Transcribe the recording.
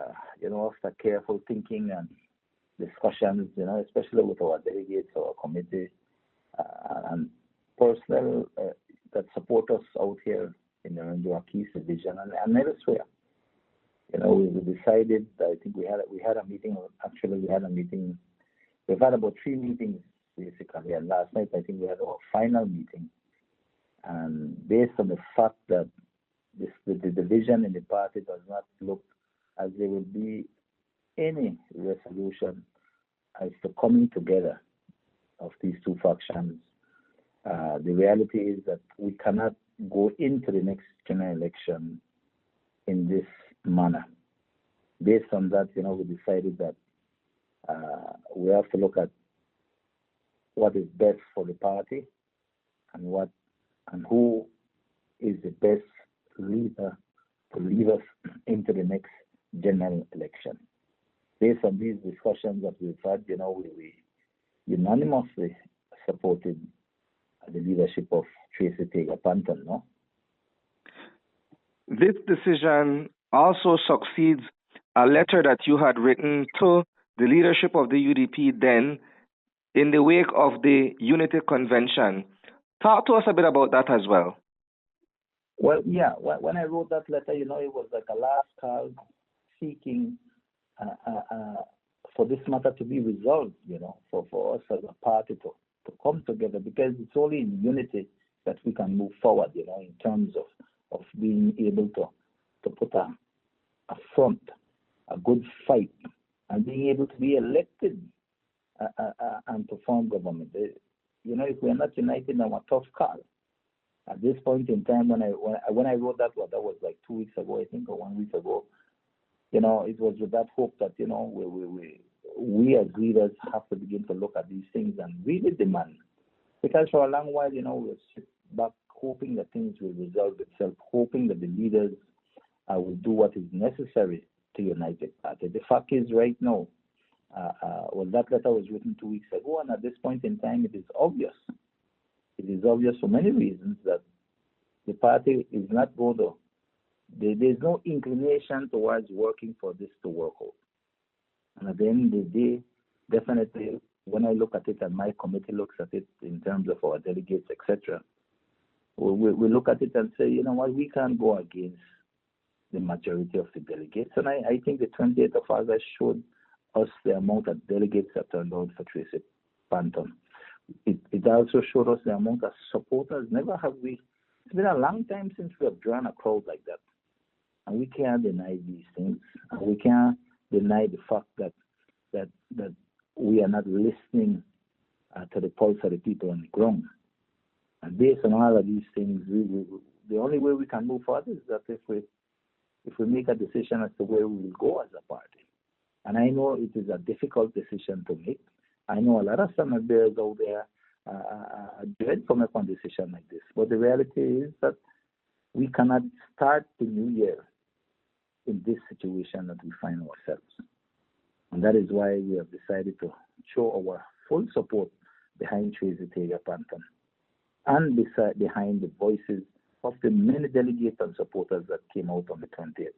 after careful thinking and discussions, especially with our delegates, our committee, and personnel that support us out here in the Keys division and elsewhere. We decided. I think we had a meeting. Actually, we had a meeting. We've had about 3 meetings basically, and last night I think we had our final meeting. And based on the fact that the division in the party does not look as there will be any resolution as to coming together of these two factions, the reality is that we cannot go into the next general election in this manner. Based on that, we decided that we have to look at what is best for the party and who is the best leader to lead us into the next general election. Based on these discussions that we've had, we unanimously supported the leadership of Tracy Panton, no? This decision also succeeds a letter that you had written to the leadership of the UDP then in the wake of the Unity Convention. Talk to us a bit about that as well. Well, yeah, when I wrote that letter, it was like a last call seeking for this matter to be resolved, for us as a party to come together, because it's only in unity that we can move forward, in terms of being able to put a front, a good fight, and being able to be elected and to form government. If we're not united in our tough call, at this point in time, when I wrote that, that was like 2 weeks ago, I think, or 1 week ago. It was with that hope that we as leaders have to begin to look at these things and really demand, because for a long while, we'll sit back hoping that things will resolve itself, hoping that the leaders will do what is necessary to unite the party. The fact is, right now, that letter was written 2 weeks ago, and at this point in time, it is obvious. It is obvious for many reasons that the party is not going to. There's no inclination towards working for this to work out. And at the end of the day, definitely, when I look at it and my committee looks at it in terms of our delegates, etc., we look at it and say, we can't go against the majority of the delegates. And I think the 28th of August showed us the amount of delegates that turned out for Tracy Panton. It also showed us the amount of supporters. Never have we. It's been a long time since we have drawn a crowd like that. And we can't deny these things. And we can't deny the fact that we are not listening to the pulse of the people on the ground. And based on all of these things, the only way we can move forward is that if we make a decision as to where we will go as a party. And I know it is a difficult decision to make. I know a lot of standard bearers out there dread to make one decision like this. But the reality is that we cannot start the new year in this situation that we find ourselves. And that is why we have decided to show our full support behind Tracy Panton and behind the voices of the many delegates and supporters that came out on the 20th.